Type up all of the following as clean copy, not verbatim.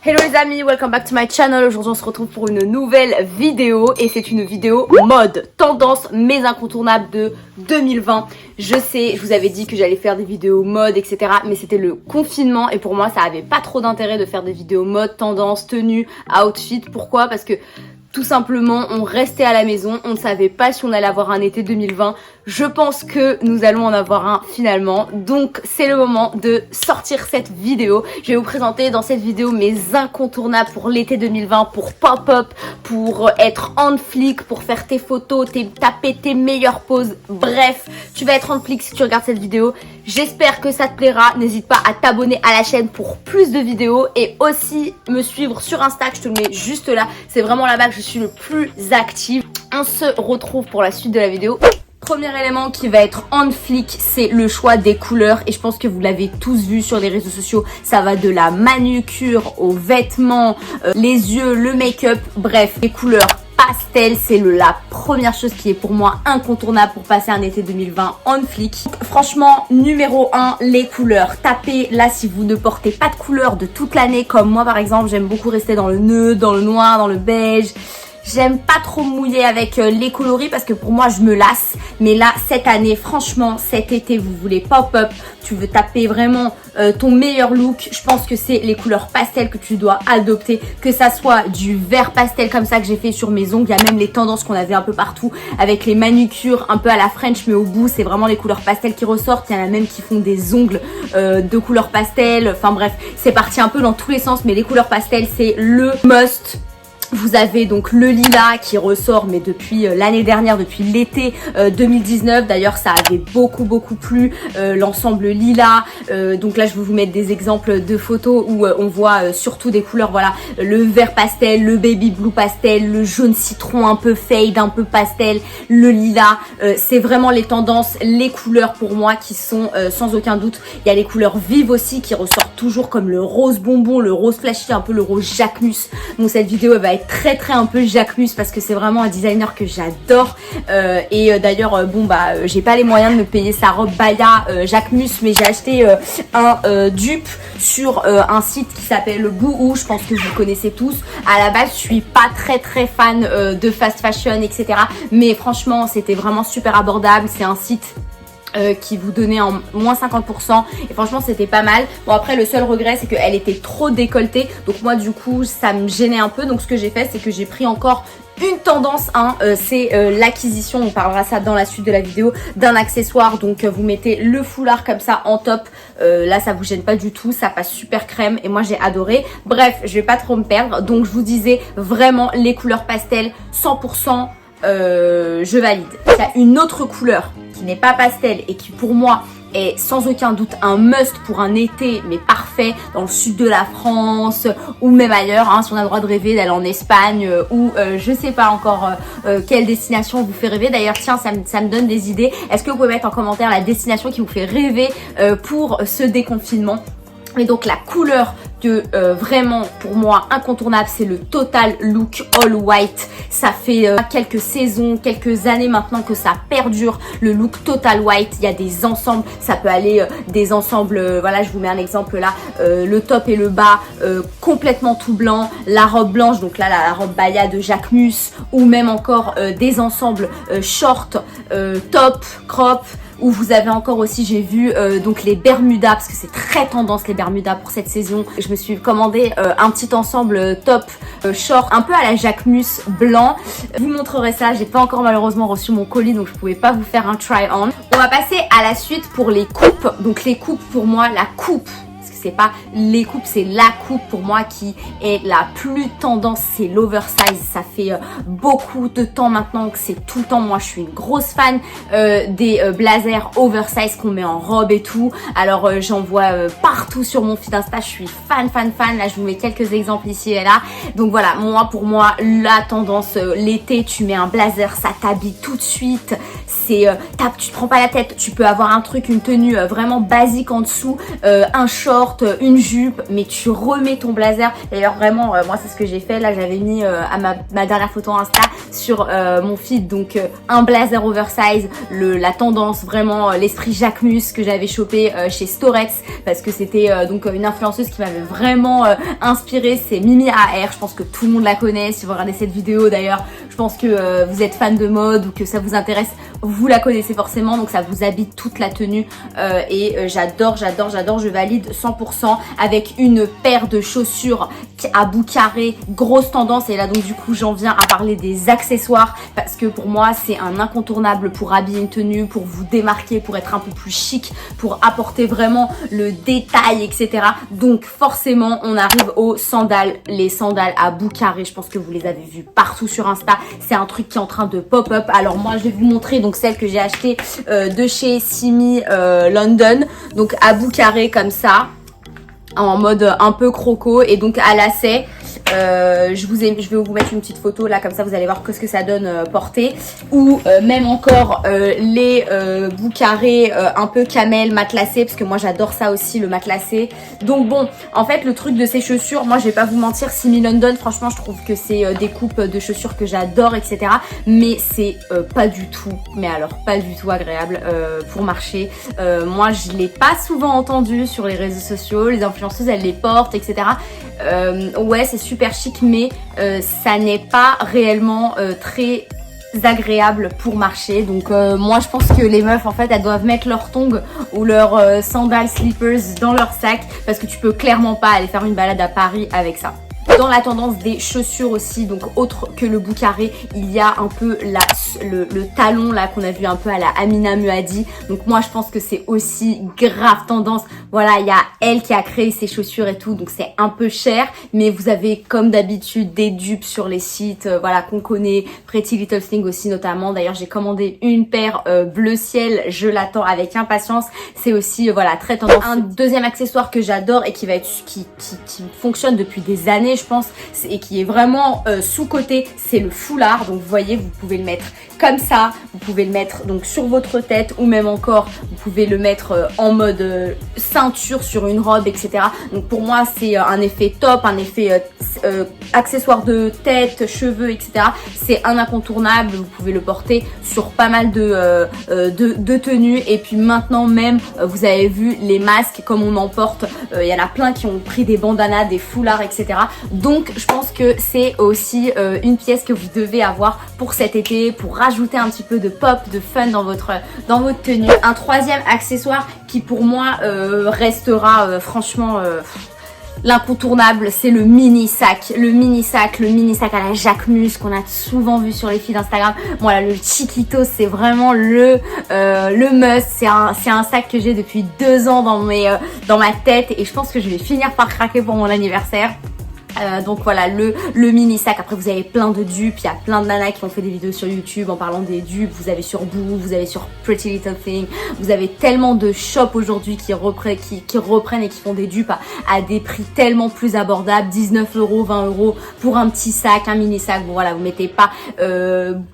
Hello les amis, welcome back to my channel. Aujourd'hui on se retrouve pour une nouvelle vidéo et c'est une vidéo mode, tendance, mes incontournables de 2020. Je sais, je vous avais dit que j'allais faire des vidéos mode, etc. Mais c'était le confinement et pour moi ça avait pas trop d'intérêt de faire des vidéos mode, tendance, tenue, outfit. Pourquoi? Parce que tout simplement, on restait à la maison, on ne savait pas si on allait avoir un été 2020. Je pense que nous allons en avoir un finalement. Donc c'est le moment de sortir cette vidéo. Je vais vous présenter dans cette vidéo mes incontournables pour l'été 2020, pour pop-up, pour être on flic, pour faire tes photos, taper tes meilleures poses. Bref, tu vas être on flic si tu regardes cette vidéo. J'espère que ça te plaira. N'hésite pas à t'abonner à la chaîne pour plus de vidéos et aussi me suivre sur Insta. Je te le mets juste là. C'est vraiment là-bas que je suis le plus active. On se retrouve pour la suite de la vidéo. Premier élément qui va être on flic, c'est le choix des couleurs et je pense que vous l'avez tous vu sur les réseaux sociaux. Ça va de la manucure aux vêtements, les yeux, le make-up, bref, les couleurs pastel, c'est la première chose qui est pour moi incontournable pour passer un été 2020 on flic. Franchement, numéro 1, les couleurs. Tapez là si vous ne portez pas de couleurs de toute l'année comme moi par exemple, j'aime beaucoup rester dans le neutre, dans le noir, dans le beige. J'aime pas trop mouiller avec les coloris parce que pour moi je me lasse. Mais là cette année, franchement cet été vous voulez pop-up, tu veux taper vraiment ton meilleur look. Je pense que c'est les couleurs pastel que tu dois adopter. Que ça soit du vert pastel comme ça que j'ai fait sur mes ongles. Il y a même les tendances qu'on avait un peu partout avec les manucures un peu à la French mais au bout c'est vraiment les couleurs pastel qui ressortent. Il y en a même qui font des ongles de couleurs pastel. Enfin bref, c'est parti un peu dans tous les sens mais les couleurs pastel c'est le must. Vous avez donc le lilas qui ressort mais depuis l'année dernière, depuis l'été 2019. D'ailleurs ça avait beaucoup plu, l'ensemble lilas. Donc là je vais vous mettre des exemples de photos où on voit surtout des couleurs, voilà, le vert pastel, le baby blue pastel, le jaune citron un peu fade, un peu pastel, le lilas. C'est vraiment les tendances, les couleurs pour moi qui sont sans aucun doute. Il y a les couleurs vives aussi qui ressortent toujours comme le rose bonbon, le rose flashy, un peu le rose Jacquemus. Donc cette vidéo elle va être très un peu Jacquemus parce que c'est vraiment un designer que j'adore et d'ailleurs bon bah j'ai pas les moyens de me payer sa robe Baya Jacquemus mais j'ai acheté un dupe sur un site qui s'appelle Boohoo. Je pense que vous connaissez tous. À la base je suis pas très fan de fast fashion etc mais franchement c'était vraiment super abordable. C'est un site qui vous donnait en moins 50% et franchement c'était pas mal. Bon après le seul regret c'est qu'elle était trop décolletée donc moi du coup ça me gênait un peu. Donc ce que j'ai fait c'est que j'ai pris encore une tendance, c'est l'acquisition, on parlera ça dans la suite de la vidéo, d'un accessoire. Donc vous mettez le foulard comme ça en top, là ça vous gêne pas du tout, ça passe super crème et moi j'ai adoré. Bref, je vais pas trop me perdre, donc je vous disais vraiment les couleurs pastel 100%. Je valide. Il y a une autre couleur qui n'est pas pastel et qui pour moi est sans aucun doute un must pour un été mais parfait dans le sud de la France ou même ailleurs si on a le droit de rêver d'aller en Espagne ou je sais pas encore quelle destination vous fait rêver. D'ailleurs tiens ça me donne des idées. Est-ce que vous pouvez mettre en commentaire la destination qui vous fait rêver pour ce déconfinement? Et donc la couleur que vraiment pour moi incontournable c'est le total look all white. Ça fait quelques saisons, quelques années maintenant que ça perdure, le look total white. Il y a des ensembles, ça peut aller des ensembles, voilà je vous mets un exemple là, le top et le bas complètement tout blanc, la robe blanche, donc là la robe Baya de Jacquemus ou même encore des ensembles short, top, crop. Où vous avez encore aussi, j'ai vu donc les Bermudas parce que c'est très tendance les Bermudas pour cette saison. Je me suis commandé un petit ensemble top short un peu à la Jacquemus blanc. Je vous montrerai ça, j'ai pas encore malheureusement reçu mon colis donc je pouvais pas vous faire un try on. On va passer à la suite pour les coupes. Donc les coupes pour moi, la coupe, c'est pas les coupes, c'est la coupe pour moi qui est la plus tendance, c'est l'oversize. Ça fait beaucoup de temps maintenant que c'est tout le temps. Moi je suis une grosse fan des blazers oversize qu'on met en robe et tout. Alors j'en vois partout sur mon feed Insta, je suis fan. Là je vous mets quelques exemples ici et là. Donc voilà, pour moi la tendance l'été, tu mets un blazer, ça t'habille tout de suite. C'est tu te prends pas la tête, tu peux avoir un truc, une tenue vraiment basique en dessous, un short, une jupe, mais tu remets ton blazer. D'ailleurs vraiment moi c'est ce que j'ai fait. Là j'avais mis à ma dernière photo Insta, sur mon feed, donc un blazer oversize, la tendance vraiment l'esprit Jacquemus que j'avais chopé chez Storex, parce que c'était donc une influenceuse qui m'avait vraiment inspirée, c'est Mimi AR. Je pense que tout le monde la connaît. Si vous regardez cette vidéo d'ailleurs, je pense que vous êtes fan de mode ou que ça vous intéresse, vous la connaissez forcément, donc ça vous habite toute la tenue et j'adore, je valide 100% avec une paire de chaussures à bout carré, grosse tendance. Et là donc du coup j'en viens à parler des accessoires, parce que pour moi c'est un incontournable pour habiller une tenue, pour vous démarquer, pour être un peu plus chic, pour apporter vraiment le détail, etc. Donc forcément on arrive aux sandales, les sandales à bout carré. Je pense que vous les avez vues partout sur Insta, c'est un truc qui est en train de pop-up. Alors moi je vais vous montrer donc celle que j'ai achetée de chez Simi London, donc à bout carré comme ça, en mode un peu croco et donc à lacets. Je vais vous mettre une petite photo là, comme ça vous allez voir ce que ça donne porté. Ou même encore les bouts carrés un peu camel matelassé, parce que moi j'adore ça aussi, le matelassé. Donc bon, en fait le truc de ces chaussures, moi je vais pas vous mentir, Simi London, franchement je trouve que c'est des coupes de chaussures que j'adore, etc. Mais c'est pas du tout, mais alors pas du tout agréable pour marcher. Moi je l'ai pas souvent entendu sur les réseaux sociaux, les influenceuses elles les portent, etc. Ouais, c'est super chic, mais ça n'est pas réellement très agréable pour marcher. Donc moi je pense que les meufs en fait elles doivent mettre leurs tongs ou leurs sandales slippers dans leur sac, parce que tu peux clairement pas aller faire une balade à Paris avec ça. Dans la tendance des chaussures aussi, donc autre que le bout carré, il y a un peu le talon là qu'on a vu un peu à la Amina Muaddi. Donc moi je pense que c'est aussi grave tendance. Voilà, il y a elle qui a créé ces chaussures et tout, donc c'est un peu cher, mais vous avez comme d'habitude des dupes sur les sites voilà qu'on connaît, Pretty Little Thing aussi notamment. D'ailleurs j'ai commandé une paire bleu ciel, je l'attends avec impatience. C'est aussi voilà très tendance. Un deuxième accessoire que j'adore et qui va être qui fonctionne depuis des années je pense, et qui est vraiment sous-coté, c'est le foulard. Donc vous voyez, vous pouvez le mettre comme ça, vous pouvez le mettre donc sur votre tête, ou même encore vous pouvez le mettre en mode ceinture sur une robe, etc. Donc pour moi c'est un effet top, un effet accessoire de tête, cheveux, etc. C'est un incontournable, vous pouvez le porter sur pas mal de tenues. Et puis maintenant même vous avez vu les masques comme on en porte, il y en a plein qui ont pris des bandanas, des foulards, etc. Donc je pense que c'est aussi une pièce que vous devez avoir pour cet été, pour rajouter un petit peu de pop, de fun dans votre tenue. Un troisième accessoire qui pour moi restera franchement l'incontournable, c'est le mini sac. Le mini sac à la Jacquemus qu'on a souvent vu sur les feeds Instagram. Voilà, le Chiquito, c'est vraiment le must. C'est un sac que j'ai depuis 2 ans dans ma tête, et je pense que je vais finir par craquer pour mon anniversaire. Donc voilà, le mini sac. Après vous avez plein de dupes, il y a plein de nanas qui ont fait des vidéos sur YouTube en parlant des dupes. Vous avez sur Boo, vous avez sur Pretty Little Thing, vous avez tellement de shops aujourd'hui qui reprennent et qui font des dupes à des prix tellement plus abordables, 19 €, 20 € pour un petit sac, un mini sac. Bon voilà, vous mettez pas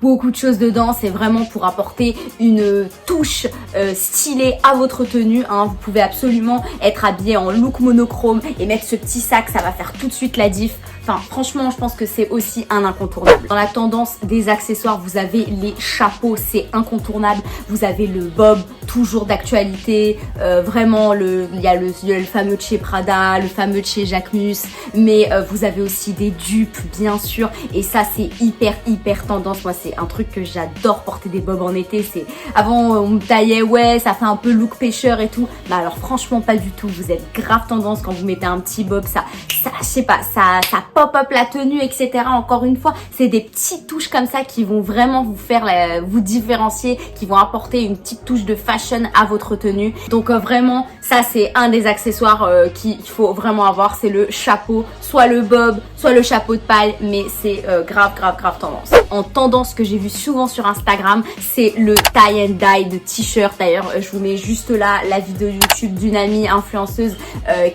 beaucoup de choses dedans, c'est vraiment pour apporter une touche stylée à votre tenue, hein. Vous pouvez absolument être habillé en look monochrome et mettre ce petit sac, ça va faire tout de suite la diff. Enfin franchement je pense que c'est aussi un incontournable. Dans la tendance des accessoires, vous avez les chapeaux, c'est incontournable. Vous avez le bob, toujours d'actualité, vraiment il y a le fameux chez Prada, le fameux chez Jacquemus, mais vous avez aussi des dupes bien sûr, et ça c'est hyper tendance. Moi c'est un truc que j'adore, porter des bobs en été. C'est avant on me taillait, ouais ça fait un peu look pêcheur et tout, mais alors franchement pas du tout. Vous êtes grave tendance quand vous mettez un petit bob, ça je sais pas, ça pop up la tenue, etc. Encore une fois, c'est des petites touches comme ça qui vont vraiment vous faire vous différencier, qui vont apporter une petite touche de fashion à votre tenue. Donc vraiment, ça c'est un des accessoires qu'il faut vraiment avoir, c'est le chapeau, soit le bob, soit le chapeau de paille, mais c'est grave tendance. En tendance que j'ai vu souvent sur Instagram, c'est le tie and dye de t-shirt. D'ailleurs, je vous mets juste là la vidéo YouTube d'une amie influenceuse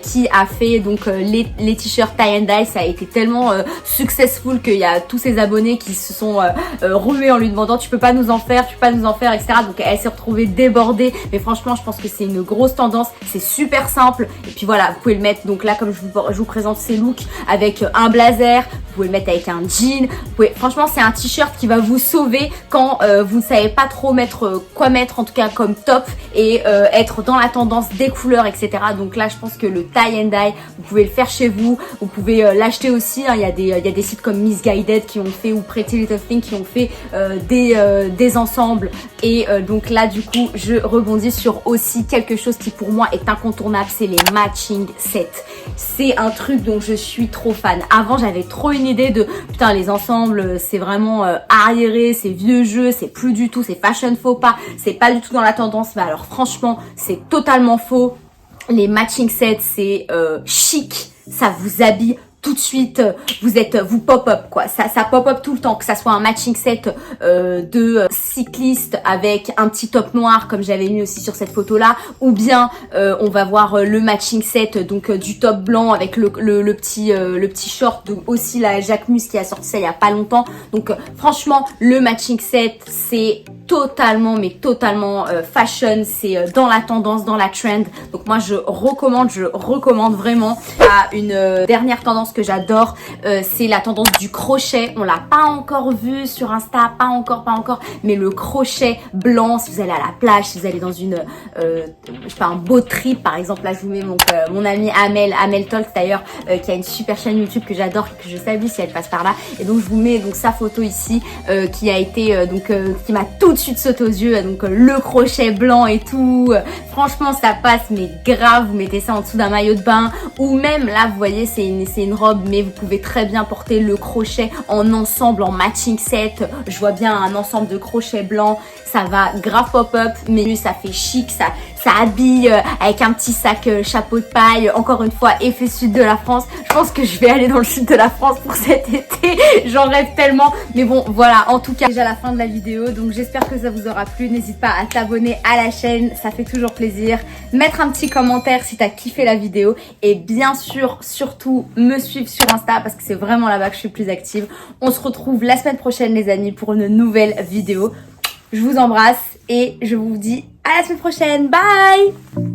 qui a fait donc les t-shirts tie and dye. Ça a été tellement successful qu'il y a tous ses abonnés qui se sont rués en lui demandant tu peux pas nous en faire, etc. Donc elle s'est retrouvée débordée, mais franchement je pense que c'est une grosse tendance, c'est super simple. Et puis voilà, vous pouvez le mettre donc là comme je vous présente ces looks avec un blazer, vous pouvez le mettre avec un jean, franchement c'est un t-shirt qui va vous sauver quand vous ne savez pas trop mettre quoi mettre en tout cas comme top et être dans la tendance des couleurs, etc. Donc là je pense que le tie and dye, vous pouvez le faire chez vous, vous pouvez l'acheter aussi, hein. Il y a des sites comme Missguided qui ont fait, ou Pretty Little Thing qui ont fait des ensembles. Et donc là du coup je rebondis sur aussi quelque chose qui pour moi est incontournable, c'est les matching sets. C'est un truc dont je suis trop fan. Avant j'avais trop une idée de putain les ensembles c'est vraiment arriéré, c'est vieux jeu, c'est plus du tout, c'est fashion faux pas, c'est pas du tout dans la tendance. Mais alors franchement c'est totalement faux. Les matching sets c'est chic, ça vous habille tout de suite, vous pop-up quoi, ça pop-up tout le temps, que ça soit un matching set de cycliste avec un petit top noir comme j'avais mis aussi sur cette photo là, ou bien on va voir le matching set donc du top blanc avec le petit short, donc aussi la Jacquemus qui a sorti ça il y a pas longtemps. Donc franchement le matching set c'est totalement fashion, c'est dans la tendance, dans la trend. Donc moi je recommande vraiment. À une dernière tendance que j'adore, c'est la tendance du crochet. On l'a pas encore vu sur Insta, pas encore, mais le crochet blanc, si vous allez à la plage, si vous allez dans une je sais pas, un beau trip par exemple. Là je vous mets mon amie Amel Talk d'ailleurs, qui a une super chaîne YouTube que j'adore, que je salue si elle passe par là. Et donc je vous mets donc sa photo ici, qui a été qui m'a tout de suite sauté aux yeux, donc le crochet blanc et tout. Franchement ça passe mais grave. Vous mettez ça en dessous d'un maillot de bain, ou même là vous voyez c'est une robe, mais vous pouvez très bien porter le crochet en ensemble, en matching set. Je vois bien un ensemble de crochets blancs, ça va grave pop-up, mais ça fait chic, ça habille avec un petit sac chapeau de paille. Encore une fois, effet sud de la France. Je pense que je vais aller dans le sud de la France pour cet été. J'en rêve tellement. Mais bon, voilà. En tout cas, déjà la fin de la vidéo. Donc j'espère que ça vous aura plu. N'hésite pas à t'abonner à la chaîne. Ça fait toujours plaisir. Mettre un petit commentaire si t'as kiffé la vidéo. Et bien sûr, surtout, me suivre sur Insta parce que c'est vraiment là-bas que je suis plus active. On se retrouve la semaine prochaine, les amis, pour une nouvelle vidéo. Je vous embrasse et je vous dis à la semaine prochaine. Bye!